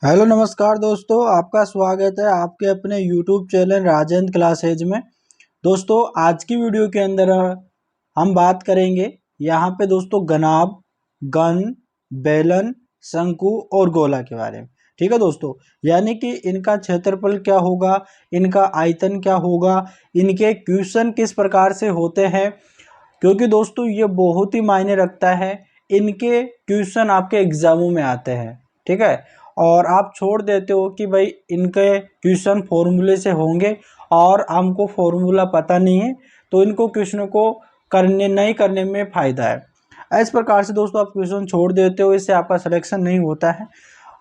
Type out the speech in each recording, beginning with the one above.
Hello नमस्कार दोस्तों, आपका स्वागत है आपके अपने यूट्यूब चैनल राजेंद्र क्लासेज में। दोस्तों आज की वीडियो के अंदर हम बात करेंगे यहाँ पे दोस्तों गनाब, गन, बेलन, शंकु और गोला के बारे में। ठीक है दोस्तों, यानी कि इनका क्षेत्रफल क्या होगा, इनका आयतन क्या होगा, इनके क्वेश्चन किस प्रकार से होते हैं, क्योंकि दोस्तों ये बहुत ही मायने रखता है। इनके क्वेश्चन आपके एग्जामों में आते हैं, ठीक है। और आप छोड़ देते हो कि भाई इनके क्वेश्चन फॉर्मूले से होंगे और हमको फॉर्मूला पता नहीं है, तो इनको क्वेश्चन को करने नहीं करने में फ़ायदा है। इस प्रकार से दोस्तों आप क्वेश्चन छोड़ देते हो, इससे आपका सिलेक्शन नहीं होता है।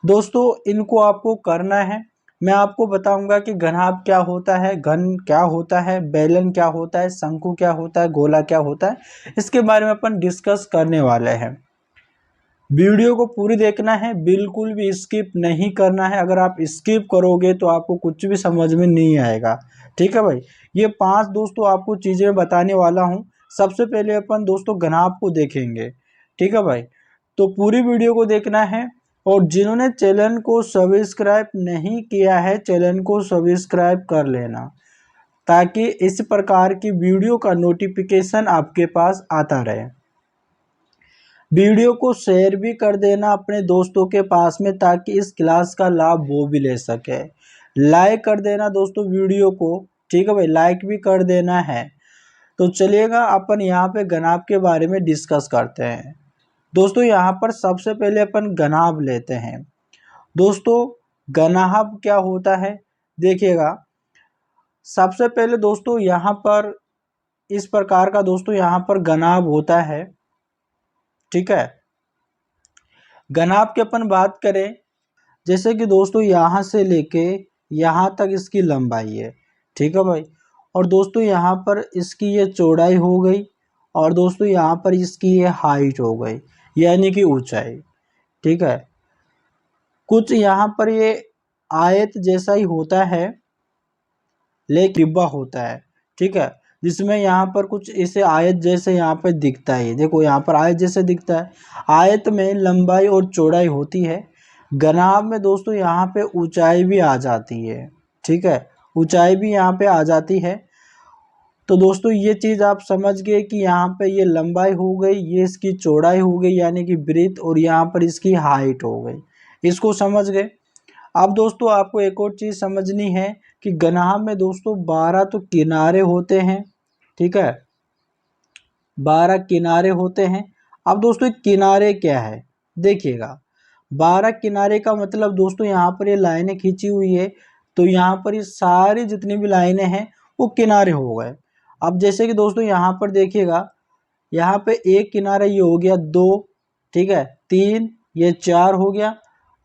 दोस्तों इनको आपको करना है। मैं आपको बताऊंगा कि घनाभ क्या होता है, घन क्या होता है, बेलन क्या होता है, शंकु क्या होता है, गोला क्या होता है, इसके बारे में अपन डिस्कस करने वाले हैं। वीडियो को पूरी देखना है, बिल्कुल भी स्किप नहीं करना है। अगर आप स्किप करोगे तो आपको कुछ भी समझ में नहीं आएगा। ठीक है भाई, ये 5 दोस्तों आपको चीज़ें बताने वाला हूँ। सबसे पहले अपन दोस्तों घनाभ को देखेंगे। ठीक है भाई, तो पूरी वीडियो को देखना है। और जिन्होंने चैनल को सब्सक्राइब नहीं किया है, चैनल को सब्सक्राइब कर लेना, ताकि इस प्रकार की वीडियो का नोटिफिकेशन आपके पास आता रहे। वीडियो को शेयर भी कर देना अपने दोस्तों के पास में, ताकि इस क्लास का लाभ वो भी ले सके। लाइक कर देना दोस्तों वीडियो को, ठीक है भाई, लाइक भी कर देना है। तो चलिएगा अपन यहाँ पे घनाभ के बारे में डिस्कस करते हैं। दोस्तों यहाँ पर सबसे पहले अपन घनाभ लेते हैं। दोस्तों घनाभ क्या होता है देखिएगा। सबसे पहले दोस्तों यहाँ पर इस प्रकार का दोस्तों यहाँ पर घनाभ होता है। ठीक है, घनाभ की अपन बात करें, जैसे कि दोस्तों यहाँ से लेके यहाँ तक इसकी लंबाई है। ठीक है भाई, और दोस्तों यहाँ पर इसकी ये चौड़ाई हो गई, और दोस्तों यहाँ पर इसकी ये हाइट हो गई, यानी कि ऊंचाई। ठीक है, कुछ यहाँ पर ये आयत जैसा ही होता है, लेकिन डिब्बा होता है। ठीक है, जिसमें यहाँ पर कुछ ऐसे आयत जैसे यहाँ पर दिखता है। देखो यहाँ पर आयत जैसे दिखता है। आयत में लंबाई और चौड़ाई होती है। घनाभ में दोस्तों यहाँ पे ऊंचाई भी आ जाती है। ठीक है, ऊंचाई भी यहाँ पे आ जाती है। तो दोस्तों ये चीज़ आप समझ गए कि यहाँ पे ये लंबाई हो गई, ये इसकी चौड़ाई हो गई यानी कि ब्रीथ, और यहाँ पर इसकी हाइट हो गई। इसको समझ गए। अब दोस्तों आपको एक और चीज़ समझनी है कि घनाभ में दोस्तों 12 तो किनारे होते हैं। ठीक है, 12 किनारे होते हैं। अब दोस्तों किनारे क्या है देखिएगा। 12 किनारे का मतलब दोस्तों यहाँ पर ये लाइनें खींची हुई है, तो यहाँ पर ये सारी जितनी भी लाइनें हैं वो किनारे हो गए। अब जैसे कि दोस्तों यहाँ पर देखिएगा, यहाँ पे एक किनारा ये हो गया 2, ठीक है, 3, ये 4 हो गया,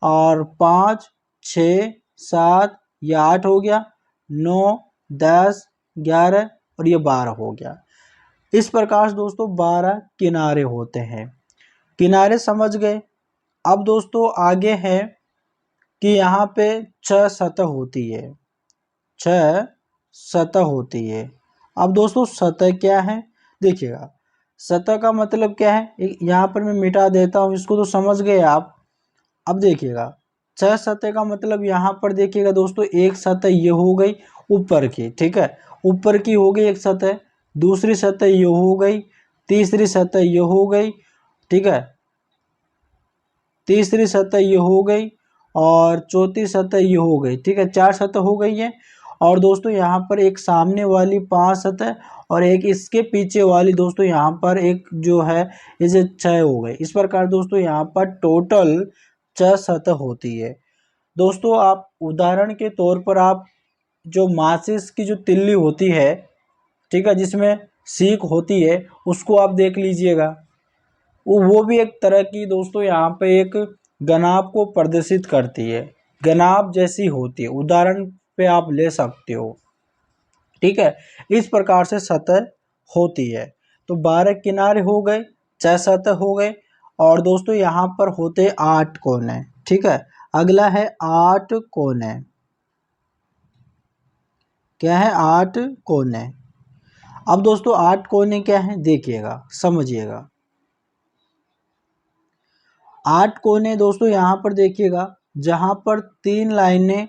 और 5, 6, 7, ये 8 हो गया, 9, 10, 11 और ये 12 हो गया। इस प्रकार से दोस्तों 12 किनारे होते हैं। किनारे समझ गए। अब दोस्तों आगे है कि यहाँ पे 6 सतह होती है। 6 सतह होती है। अब दोस्तों सतह क्या है देखिएगा। सतह का मतलब क्या है, यहाँ पर मैं मिटा देता हूँ, इसको तो समझ गए आप। अब देखिएगा 6 सतह का मतलब यहाँ पर देखिएगा दोस्तों, एक सतह ये हो गई ऊपर की। ठीक है, ऊपर की हो गई एक सतह, दूसरी सतह ये हो गई, तीसरी सतह ये हो गई। ठीक है, तीसरी सतह ये हो गई, और चौथी सतह ये हो गई। ठीक है, 4 सतह हो गई है। और दोस्तों यहाँ पर एक सामने वाली 5 सतह, और एक इसके पीछे वाली दोस्तों यहाँ पर एक जो है इसे 6 हो गए। इस प्रकार दोस्तों यहाँ पर टोटल 6 सतह होती है। दोस्तों आप उदाहरण के तौर पर आप जो माचिस की जो तिल्ली होती है, ठीक है, जिसमें सीख होती है, उसको आप देख लीजिएगा। वो भी एक तरह की दोस्तों यहाँ पे एक घनाभ को प्रदर्शित करती है, घनाभ जैसी होती है, उदाहरण पे आप ले सकते हो। ठीक है, इस प्रकार से सतह होती है। तो 12 किनारे हो गए, 6 सतह हो गए, और दोस्तों यहाँ पर होते 8 कोने। ठीक है, अगला है 8 कोने। क्या है, 8 कोने। अब दोस्तों 8 कोने क्या है देखिएगा, समझिएगा। 8 कोने दोस्तों यहाँ पर देखिएगा, जहां पर तीन लाइनें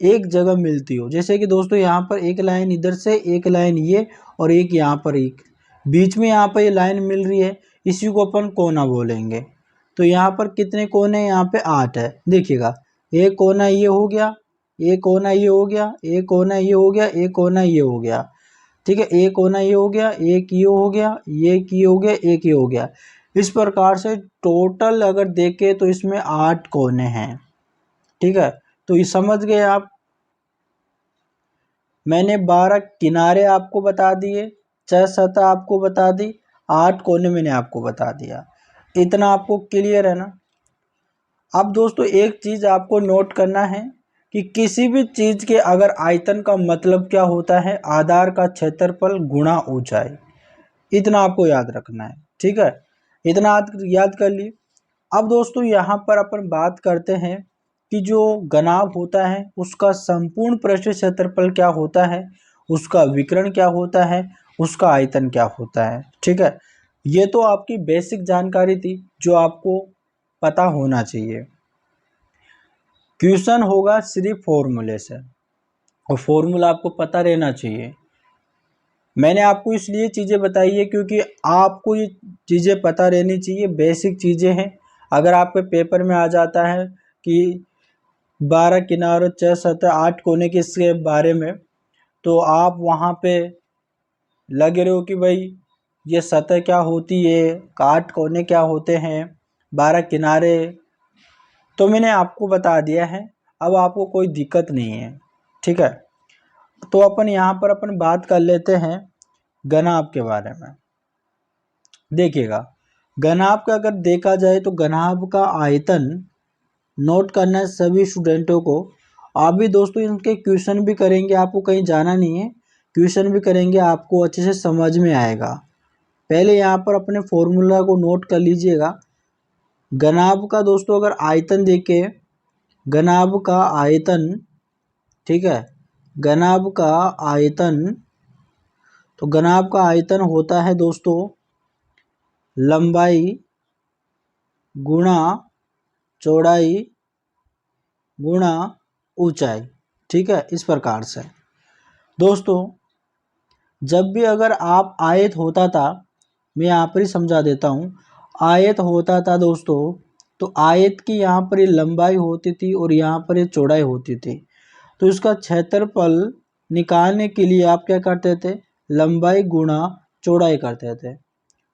एक जगह मिलती हो। जैसे कि दोस्तों यहाँ पर एक लाइन इधर से, एक लाइन ये, और एक यहाँ पर, एक बीच में यहाँ पर ये लाइन मिल रही है, इसी को अपन कोना बोलेंगे। तो यहाँ पर कितने कोने, यहाँ पे 8 है। देखिएगा, एक कोना ये हो गया, एक कोना ये हो गया, एक कोना ये हो गया, एक कोना ये हो गया, ठीक है। एक कोना ये हो गया, एक ये हो गया, एक ये हो गया, एक ये हो गया। इस प्रकार से टोटल अगर देखें तो इसमें 8 कोने हैं, ठीक है। तो ये समझ गए आप। मैंने 12 किनारे आपको बता दिए, 6 सतह आपको बता दी, 8 कोने मैंने आपको बता दिया। इतना आपको क्लियर है ना। अब दोस्तों एक चीज आपको नोट करना है कि किसी भी चीज के अगर आयतन का मतलब क्या होता है, आधार का क्षेत्रफल गुणा ऊंचाई। इतना आपको याद रखना है, ठीक है। इतना याद कर लिए। अब दोस्तों यहाँ पर अपन बात करते हैं कि जो घनाभ होता है उसका संपूर्ण पृष्ठ क्षेत्रफल क्या होता है, उसका विकर्ण क्या होता है, उसका आयतन क्या होता है, ठीक है। ये तो आपकी बेसिक जानकारी थी जो आपको पता होना चाहिए। क्वेश्चन होगा सिर्फ फॉर्मूले से, और फॉर्मूला आपको पता रहना चाहिए। मैंने आपको इसलिए चीज़ें बताई है क्योंकि आपको ये चीज़ें पता रहनी चाहिए, बेसिक चीज़ें हैं। अगर आपके पेपर में आ जाता है कि 12 किनारों, 6 सतह, 8 कोने के इसके बारे में, तो आप वहाँ पे लगे रहो कि भाई ये सतह क्या होती है, 8 कोने क्या होते हैं, 12 किनारे। तो मैंने आपको बता दिया है, अब आपको कोई दिक्कत नहीं है, ठीक है। तो अपन यहाँ पर अपन बात कर लेते हैं घनाभ के बारे में। देखिएगा, घनाभ का अगर देखा जाए तो घनाभ का आयतन नोट करना है सभी स्टूडेंटों को। आप भी दोस्तों इनके क्वेश्चन भी करेंगे, आपको कहीं जाना नहीं है, क्वेश्चन भी करेंगे, आपको अच्छे से समझ में आएगा। पहले यहाँ पर अपने फॉर्मूला को नोट कर लीजिएगा। घनाभ का दोस्तों अगर आयतन देखे, घनाभ का आयतन, ठीक है, घनाभ का आयतन, तो घनाभ का आयतन होता है दोस्तों लंबाई गुणा चौड़ाई गुणा ऊंचाई, ठीक है। इस प्रकार से दोस्तों जब भी अगर आप आयत होता था, मैं यहाँ पर ही समझा देता हूँ, आयत होता था दोस्तों, तो आयत की यहाँ पर ये लंबाई होती थी और यहाँ पर ये चौड़ाई होती थी। तो इसका क्षेत्रफल निकालने के लिए आप क्या करते थे, लंबाई गुणा चौड़ाई करते थे,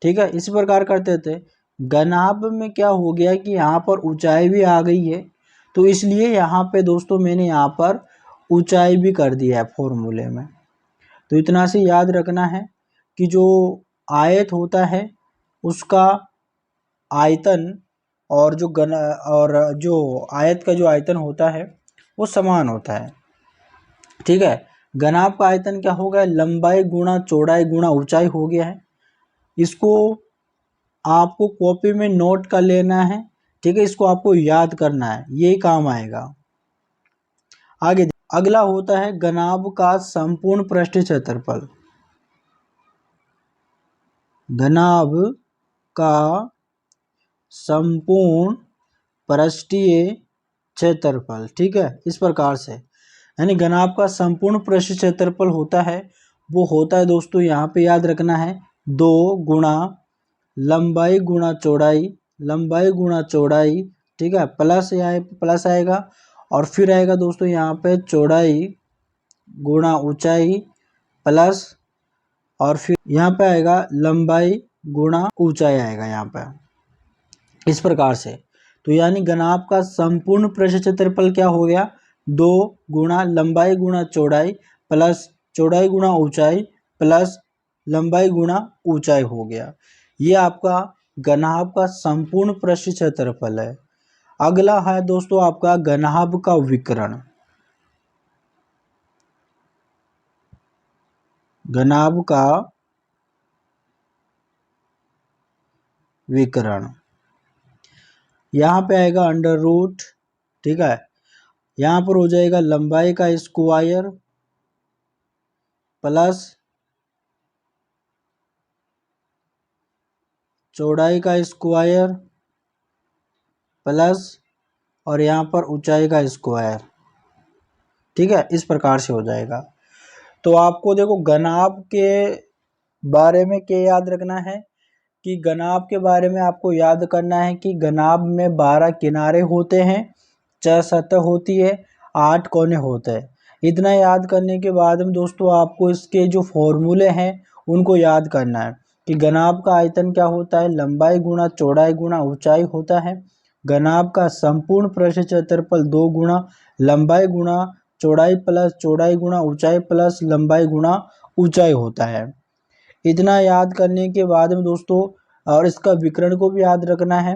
ठीक है। इस प्रकार करते थे। घनाभ में क्या हो गया कि यहाँ पर ऊंचाई भी आ गई है, तो इसलिए यहाँ पे दोस्तों मैंने यहाँ पर ऊंचाई भी कर दिया है फॉर्मूले में। तो इतना से याद रखना है कि जो आयत होता है उसका आयतन और जो आयत का जो आयतन होता है वो समान होता है, ठीक है। घनाभ का आयतन क्या हो गया, लंबाई गुणा चौड़ाई गुणा ऊंचाई हो गया है। इसको आपको कॉपी में नोट कर लेना है, ठीक है। इसको आपको याद करना है, यही काम आएगा। आगे अगला होता है घनाभ का संपूर्ण पृष्ठ क्षेत्रफल। घनाभ का संपूर्ण पृष्ठीय क्षेत्रफल, ठीक है। इस प्रकार से यानी घनाभ का संपूर्ण पृष्ठ क्षेत्रफल होता है, वो होता है दोस्तों, यहाँ पे याद रखना है, 2 गुणा लंबाई गुणा चौड़ाई, लंबाई गुणा चौड़ाई, ठीक है, प्लस आएगा, और फिर आएगा दोस्तों यहाँ पे चौड़ाई गुणा ऊंचाई प्लस, और फिर यहाँ पे आएगा लंबाई गुणा ऊंचाई आएगा यहाँ पे, इस प्रकार से। तो यानी घनाभ का संपूर्ण पृष्ठ क्षेत्रफल क्या हो गया, 2 गुणा लंबाई गुणा चौड़ाई प्लस चौड़ाई गुणा ऊंचाई प्लस लंबाई गुणा ऊंचाई हो गया। ये आपका घनाभ का संपूर्ण पृष्ठ क्षेत्रफल है। अगला है दोस्तों आपका घनाभ का विकर्ण। घनाभ का विकर्ण यहाँ पे आएगा अंडर रूट, ठीक है। यहाँ पर हो जाएगा लंबाई का स्क्वायर प्लस चौड़ाई का स्क्वायर प्लस और यहाँ पर ऊंचाई का स्क्वायर, ठीक है, इस प्रकार से हो जाएगा। तो आपको देखो घनाभ के बारे में क्या याद रखना है कि घनाभ के बारे में आपको याद करना है कि घनाभ में 12 किनारे होते हैं, 6 सतह होती है, 8 कोने होते हैं। इतना याद करने के बाद में दोस्तों आपको इसके जो फॉर्मूले हैं उनको याद करना है कि घनाभ का आयतन क्या होता है, लंबाई गुणा चौड़ाई गुणा ऊंचाई होता है। घनाभ का संपूर्ण पृष्ठ क्षेत्रफल 2 गुणा लंबाई गुणा चौड़ाई प्लस चौड़ाई गुणा ऊंचाई प्लस लंबाई गुणा ऊंचाई होता है। इतना याद करने के बाद में दोस्तों और इसका विकर्ण को भी याद रखना है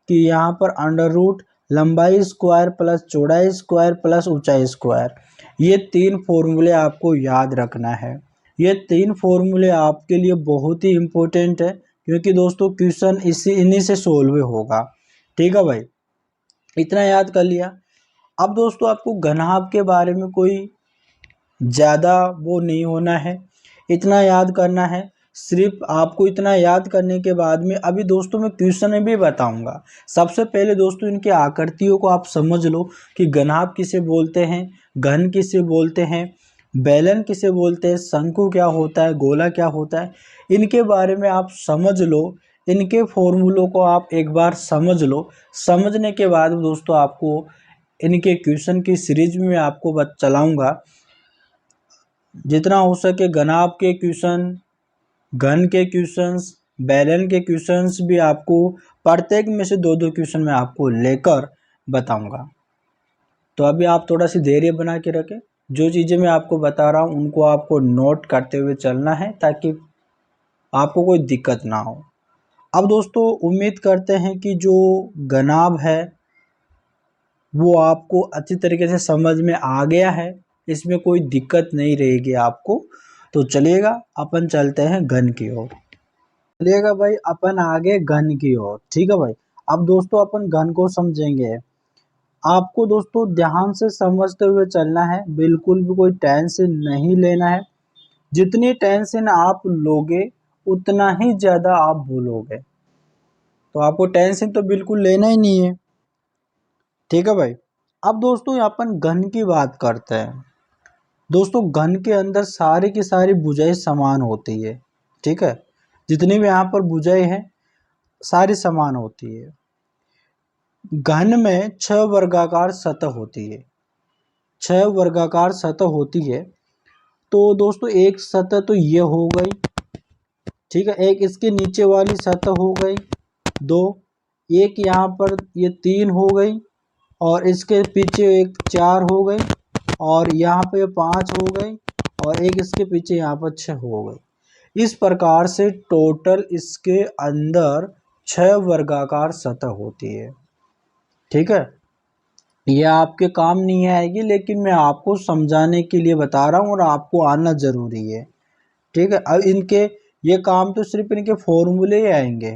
कि यहाँ पर अंडर रूट लंबाई स्क्वायर प्लस चौड़ाई स्क्वायर प्लस ऊंचाई स्क्वायर, ये 3 फॉर्मूले आपको याद रखना है। ये 3 फॉर्मूले आपके लिए बहुत ही इम्पोर्टेंट है क्योंकि दोस्तों क्वेश्चन इन्हीं से सोल्व होगा। ठीक है भाई, इतना याद कर लिया। अब दोस्तों आपको घनाभ के बारे में कोई ज़्यादा वो नहीं होना है, इतना याद करना है। सिर्फ आपको इतना याद करने के बाद में अभी दोस्तों मैं क्वेश्चन में भी बताऊंगा। सबसे पहले दोस्तों इनके आकृतियों को आप समझ लो कि घनाभ किसे बोलते हैं, घन किसे बोलते हैं, बेलन किसे बोलते हैं, शंकु क्या होता है, गोला क्या होता है, इनके बारे में आप समझ लो। इनके फॉर्मूलों को आप एक बार समझ लो। समझने के बाद दोस्तों आपको इनके क्वेश्चन की सीरीज में आपको चलाऊंगा। जितना हो सके घनाभ के क्वेश्चन, घन के क्वेश्चंस, बेलन के क्वेश्चंस भी आपको प्रत्येक में से 2-2 क्वेश्चन मैं आपको लेकर बताऊंगा। तो अभी आप थोड़ा सी धैर्य बना के रखें। जो चीज़ें मैं आपको बता रहा हूँ उनको आपको नोट करते हुए चलना है ताकि आपको कोई दिक्कत ना हो। अब दोस्तों उम्मीद करते हैं कि जो घनाभ है वो आपको अच्छी तरीके से समझ में आ गया है, इसमें कोई दिक्कत नहीं रहेगी आपको। तो चलिएगा अपन चलते हैं घन की ओर। चलिएगा भाई अपन आगे घन की ओर। ठीक है भाई, अब दोस्तों अपन घन को समझेंगे। आपको दोस्तों ध्यान से समझते हुए चलना है, बिल्कुल भी कोई टेंशन नहीं लेना है। जितनी टेंशन आप लोगे उतना ही ज़्यादा आप भूलोगे, तो आपको टेंशन तो बिल्कुल लेना ही नहीं है। ठीक है भाई, अब दोस्तों अपन घन की बात करते हैं। दोस्तों घन के अंदर सारी की सारी भुजाएं समान होती है। ठीक है, जितनी भी यहाँ पर भुजाएं हैं सारी समान होती है। घन में 6 वर्गाकार सतह होती है, 6 वर्गाकार सतह होती है। तो दोस्तों एक सतह तो ये हो गई, ठीक है, एक इसके नीचे वाली सतह हो गई 2, एक यहाँ पर ये 3 हो गई, और इसके पीछे एक 4 हो गई, और यहाँ पे 5 हो गई, और एक इसके पीछे यहाँ पर 6 हो गई। इस प्रकार से टोटल इसके अंदर 6 वर्गाकार सतह होती है। ठीक है, ये आपके काम नहीं आएगी लेकिन मैं आपको समझाने के लिए बता रहा हूँ और आपको आना जरूरी है। ठीक है, अब इनके ये काम तो सिर्फ इनके फॉर्मूले ही आएंगे।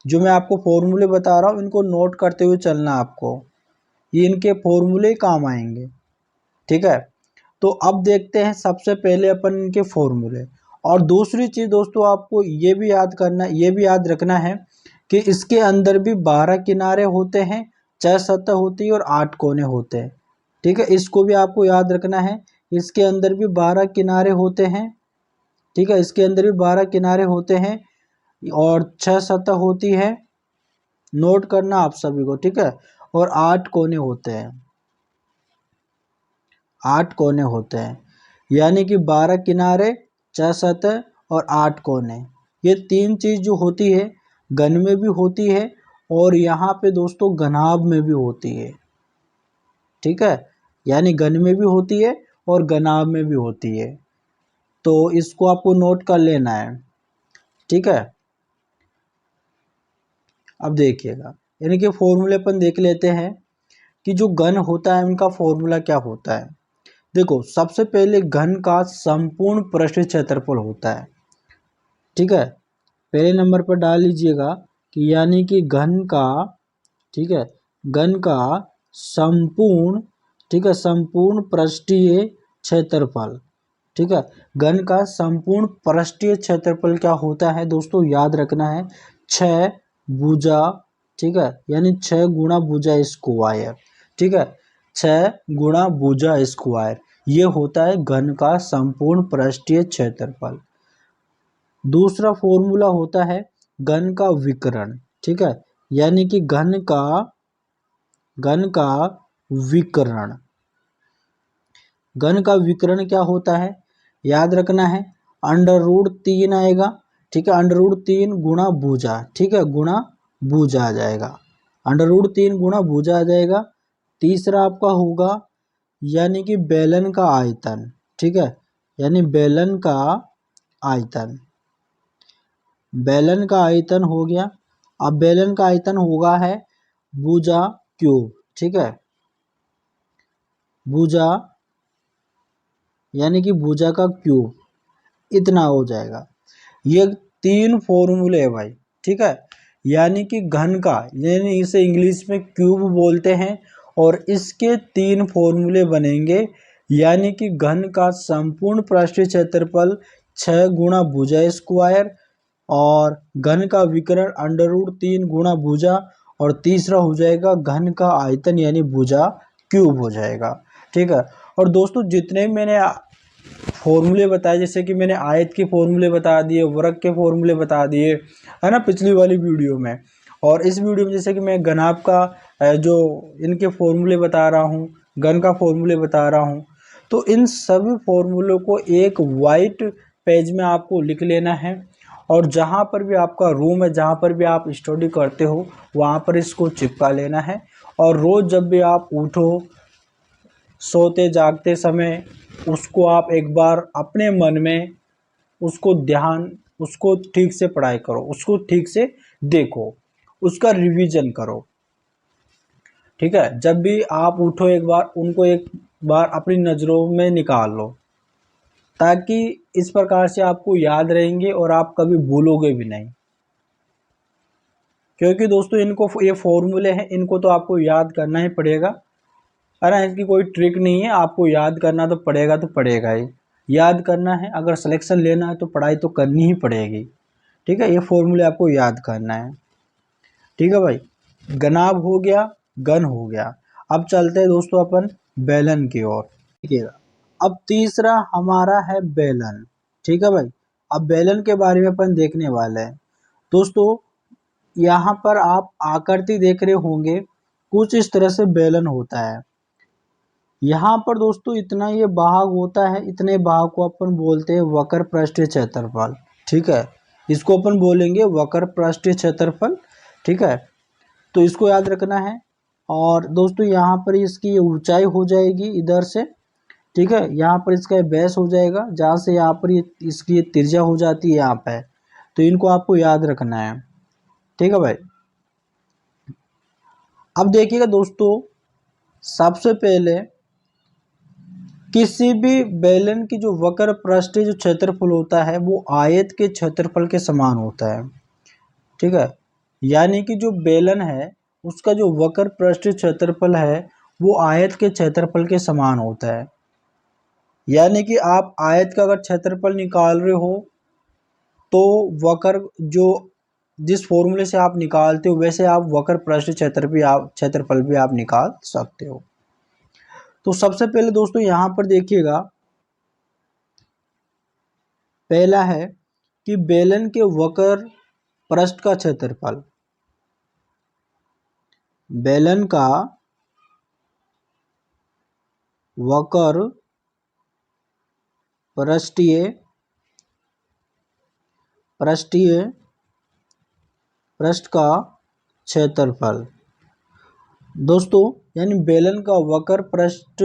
जो मैं आपको फॉर्मूले बता रहा हूँ इनको नोट करते हुए चलना आपको, ये इनके फॉर्मूले काम आएंगे। ठीक है, तो अब देखते हैं सबसे पहले अपन इनके फॉर्मूले। और दूसरी चीज़ दोस्तों आपको ये भी याद करना, ये भी याद रखना है कि इसके अंदर भी 12 किनारे होते हैं, 6 सतह होती है और 8 कोने होते हैं। ठीक है, इसको भी आपको याद रखना है। इसके अंदर भी 12 किनारे होते हैं। ठीक है, इसके अंदर भी 12 किनारे होते हैं और 6 सतह होती है, नोट करना आप सभी को। ठीक है, और 8 कोने होते हैं, 8 कोने होते हैं, यानी कि 12 किनारे, 6 सतह और 8 कोने। ये 3 चीज़ जो होती है घन में भी होती है और यहाँ पे दोस्तों घनाभ में भी होती है। ठीक है, यानी घन में भी होती है और घनाभ में भी होती है, तो इसको आपको नोट कर लेना है। ठीक है, अब देखिएगा इनके फॉर्मूले अपन देख लेते हैं कि जो घन होता है उनका फॉर्मूला क्या होता है। देखो सबसे पहले घन का संपूर्ण पृष्ठ क्षेत्रफल होता है। ठीक है, पहले नंबर पर डाल लीजिएगा कि यानी कि घन का, ठीक है, घन का संपूर्ण, ठीक है, संपूर्ण पृष्ठीय क्षेत्रफल। ठीक है, घन का संपूर्ण पृष्ठीय क्षेत्रफल क्या होता है दोस्तों, याद रखना है 6 भुजा ठीक है, यानी 6 गुणा भुजा स्क्वायर, ठीक है, 6 गुणा भुजा स्क्वायर, ये होता है घन का संपूर्ण पृष्ठीय क्षेत्रफल। दूसरा फॉर्मूला होता है घन का विकर्ण, ठीक है, यानी कि घन का विकर्ण। घन का विकर्ण क्या होता है, याद रखना है, √3 आएगा, ठीक है, √3 गुणा भुजा, ठीक है, गुणा भुजा आ जाएगा, √3 गुणा भुजा आ जाएगा। तीसरा आपका होगा यानी कि बेलन का आयतन, ठीक है, यानी बेलन का आयतन, बेलन का आयतन हो गया। अब बेलन का आयतन होगा है भुजा क्यूब, ठीक है, भुजा यानी कि भुजा का क्यूब, इतना हो जाएगा। ये 3 फॉर्मूले है भाई, ठीक है, यानी कि घन का, यानी इसे इंग्लिश में क्यूब बोलते हैं, और इसके 3 फॉर्मूले बनेंगे, यानी कि घन का संपूर्ण पृष्ठीय क्षेत्रफल 6 गुणा भुजा स्क्वायर, और घन का विकर्ण √3 गुणा भुजा, और तीसरा हो जाएगा घन का आयतन यानी भुजा क्यूब हो जाएगा, ठीक है। और दोस्तों जितने मैंने फॉर्मूले बताए, जैसे कि मैंने आयत के फॉर्मूले बता दिए, वर्ग के फॉर्मूले बता दिए, है ना, पिछली वाली वीडियो में, और इस वीडियो में जैसे कि मैं घनाभ का जो इनके फॉर्मूले बता रहा हूँ, घन का फॉर्मूले बता रहा हूँ, तो इन सभी फॉर्मूलों को एक वाइट पेज में आपको लिख लेना है, और जहाँ पर भी आपका रूम है, जहाँ पर भी आप स्टडी करते हो, वहाँ पर इसको चिपका लेना है। और रोज़ जब भी आप उठो, सोते जागते समय, उसको आप एक बार अपने मन में उसको ठीक से पढ़ाई करो, उसको ठीक से देखो, उसका रिवीजन करो, ठीक है। जब भी आप उठो एक बार उनको एक बार अपनी नज़रों में निकाल लो, ताकि इस प्रकार से आपको याद रहेंगे और आप कभी भूलोगे भी नहीं। क्योंकि दोस्तों इनको, ये फॉर्मूले हैं, इनको तो आपको याद करना ही पड़ेगा, है ना, इसकी कोई ट्रिक नहीं है, आपको याद करना तो पड़ेगा ही, याद करना है, अगर सिलेक्शन लेना है तो पढ़ाई तो करनी ही पड़ेगी, ठीक है। ये फॉर्मूले आपको याद करना है, ठीक है भाई। घनाभ हो गया, घन हो गया। अब चलते हैं दोस्तों अपन बेलन की ओर, ठीक है। अब तीसरा हमारा है बेलन, ठीक है भाई। अब बेलन के बारे में अपन देखने वाले हैं दोस्तों। यहाँ पर आप आकृति देख रहे होंगे, कुछ इस तरह से बेलन होता है। यहाँ पर दोस्तों इतना ये भाग होता है, इतने भाग को अपन बोलते हैं वक्र पृष्ठीय क्षेत्रफल, ठीक है, इसको अपन बोलेंगे वक्र पृष्ठीय क्षेत्रफल, ठीक है। तो इसको याद रखना है। और दोस्तों यहाँ पर इसकी ये ऊंचाई हो जाएगी इधर से, ठीक है, यहाँ पर इसका बेस हो जाएगा, जहाँ से यहाँ पर ये इसकी ये त्रिज्या हो जाती है यहाँ पे, तो इनको आपको याद रखना है, ठीक है भाई। अब देखिएगा दोस्तों, सबसे पहले किसी भी बेलन की जो वक्र पृष्ठीय जो क्षेत्रफल होता है वो आयत के क्षेत्रफल के समान होता है, ठीक है, यानी कि जो बेलन है उसका जो वक्र पृष्ठीय क्षेत्रफल है वो आयत के क्षेत्रफल के समान होता है। यानी कि आप आयत का अगर क्षेत्रफल निकाल रहे हो तो वक्र जो जिस फॉर्मूले से आप निकालते हो वैसे आप वक्र पृष्ठीय क्षेत्रफल भी आप निकाल सकते हो। तो सबसे पहले दोस्तों यहाँ पर देखिएगा, पहला है कि बेलन के वक्र पृष्ठ का क्षेत्रफल, बेलन का वक्र पृष्ठ का क्षेत्रफल दोस्तों, यानी बेलन का वक्र पृष्ठ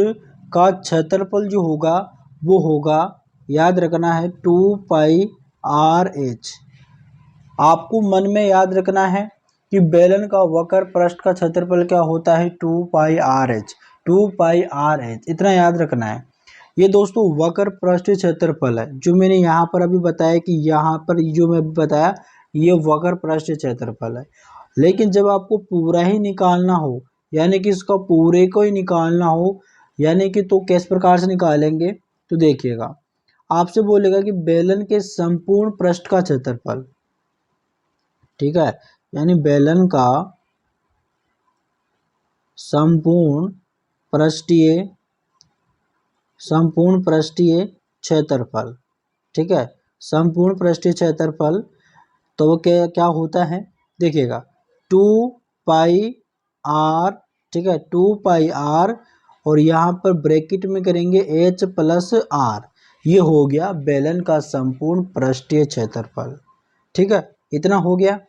का क्षेत्रफल जो होगा वो होगा, याद रखना है, 2πr/h। आपको मन में याद रखना है कि बेलन का वक्र पृष्ठ का क्षेत्रफल क्या होता है, 2πr/h, 2πr/h, इतना याद रखना है। ये दोस्तों वक्र पृष्ठीय क्षेत्रफल है, जो मैंने यहाँ पर अभी बताया कि यहाँ पर जो मैं बताया ये वक्र पृष्ठीय क्षेत्रफल है। लेकिन जब आपको पूरा ही निकालना हो, यानी कि इसका पूरे को ही निकालना हो, यानी कि तो किस प्रकार से निकालेंगे, तो देखिएगा, आपसे बोलेगा कि बेलन के संपूर्ण पृष्ठ का क्षेत्रफल, ठीक है, यानी बेलन का संपूर्ण पृष्ठीय क्षेत्रफल। ठीक है, संपूर्ण पृष्ठीय क्षेत्रफल, तो वो क्या होता है, देखिएगा 2πr। ठीक है, 2πr और यहाँ पर ब्रैकेट में करेंगे h+r। ये हो गया बेलन का संपूर्ण पृष्ठीय क्षेत्रफल। ठीक है, इतना हो गया।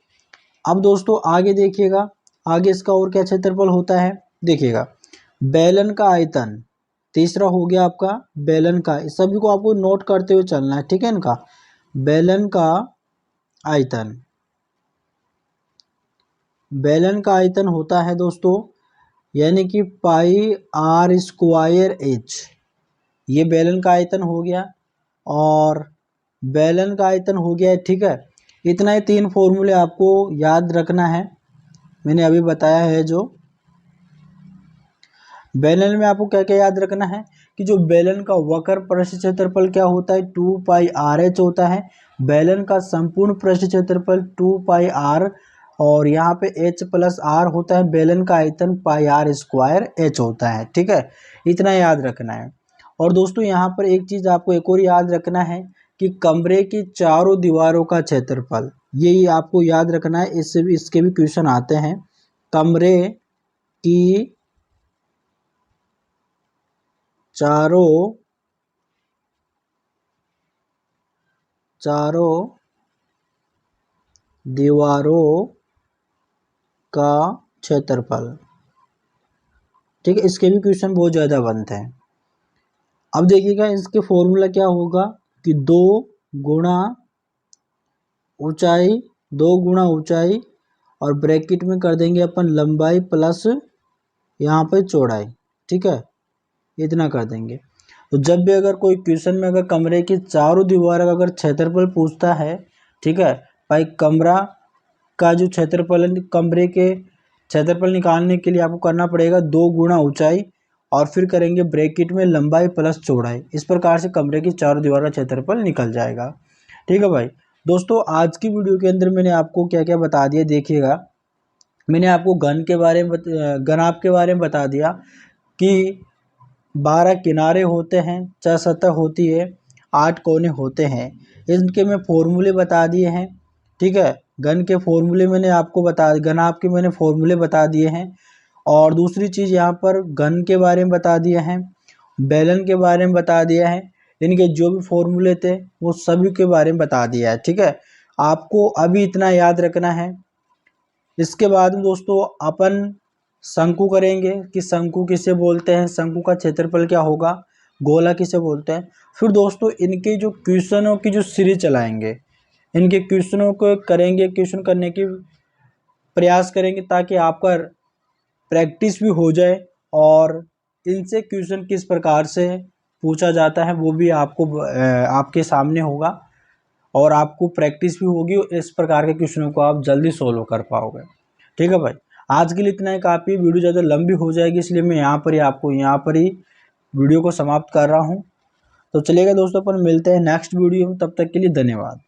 अब दोस्तों आगे देखिएगा, आगे इसका और क्या क्षेत्रफल होता है, देखिएगा बेलन का आयतन। तीसरा हो गया आपका बेलन का, इस सभी को आपको नोट करते हुए चलना है। ठीक है, इनका बेलन का आयतन, बेलन का आयतन होता है दोस्तों यानी कि πr²h। ये बेलन का आयतन हो गया और बेलन का आयतन हो गया। ठीक है, इतना ही 3 फॉर्मूले आपको याद रखना है, मैंने अभी बताया है। जो बेलन में आपको क्या क्या याद रखना है कि जो बेलन का वक्र पृष्ठ क्षेत्रफल क्या होता है, 2πrh होता है। बेलन का संपूर्ण पृष्ठ क्षेत्रफल 2πr और यहाँ पे h+r होता है। बेलन का आयतन πr² होता है। ठीक है, इतना याद रखना है। और दोस्तों यहाँ पर एक चीज़ आपको एक और याद रखना है कि कमरे की चारों दीवारों का क्षेत्रफल, यही आपको याद रखना है। इसके भी क्वेश्चन आते हैं। कमरे की चारों दीवारों का क्षेत्रफल। ठीक है, इसके भी क्वेश्चन बहुत ज़्यादा बनते हैं। अब देखिएगा इसके फॉर्मूला क्या होगा कि 2 गुणा ऊंचाई और ब्रैकेट में कर देंगे अपन लंबाई प्लस यहाँ पर चौड़ाई। ठीक है, इतना कर देंगे। तो जब भी अगर कोई क्वेश्चन में अगर कमरे की चारों दीवारों का अगर क्षेत्रफल पूछता है, ठीक है भाई, कमरा का जो क्षेत्रफल है, कमरे के क्षेत्रफल निकालने के लिए आपको करना पड़ेगा 2 गुणा ऊंचाई और फिर करेंगे ब्रैकेट में लंबाई प्लस चौड़ाई। इस प्रकार से कमरे की चारों दीवारों का क्षेत्रफल निकल जाएगा। ठीक है भाई। दोस्तों आज की वीडियो के अंदर मैंने आपको क्या क्या बता दिया, देखिएगा मैंने आपको घन के बारे में बता दिया कि 12 किनारे होते हैं, 4 सतह होती है, 8 कोने होते हैं। इनके मैं फॉर्मूले बता दिए हैं। ठीक है, घन के फॉर्मूले मैंने आपको घनाभ के मैंने फॉर्मूले बता दिए हैं। और दूसरी चीज़ यहाँ पर घन के बारे में बता दिए हैं, बेलन के बारे में बता दिया है। इनके जो भी फॉर्मूले थे वो सभी के बारे में बता दिया है। ठीक है, आपको अभी इतना याद रखना है। इसके बाद में दोस्तों अपन शंकु करेंगे कि शंकु किसे बोलते हैं, शंकु का क्षेत्रफल क्या होगा, गोला किसे बोलते हैं। फिर दोस्तों इनके जो क्वेश्चनों की जो सीरीज चलाएंगे, इनके क्वेश्चनों को करेंगे, क्वेश्चन करने की प्रयास करेंगे ताकि आपका प्रैक्टिस भी हो जाए और इनसे क्वेश्चन किस प्रकार से पूछा जाता है वो भी आपके सामने होगा और आपको प्रैक्टिस भी होगी। इस प्रकार के क्वेश्चनों को आप जल्दी सोल्व कर पाओगे। ठीक है भाई, आज के लिए इतना ही काफ़ी, वीडियो ज़्यादा लंबी हो जाएगी इसलिए मैं यहाँ पर ही वीडियो को समाप्त कर रहा हूँ। तो चलिएगा दोस्तों, अपन मिलते हैं नेक्स्ट वीडियो में, तब तक के लिए धन्यवाद।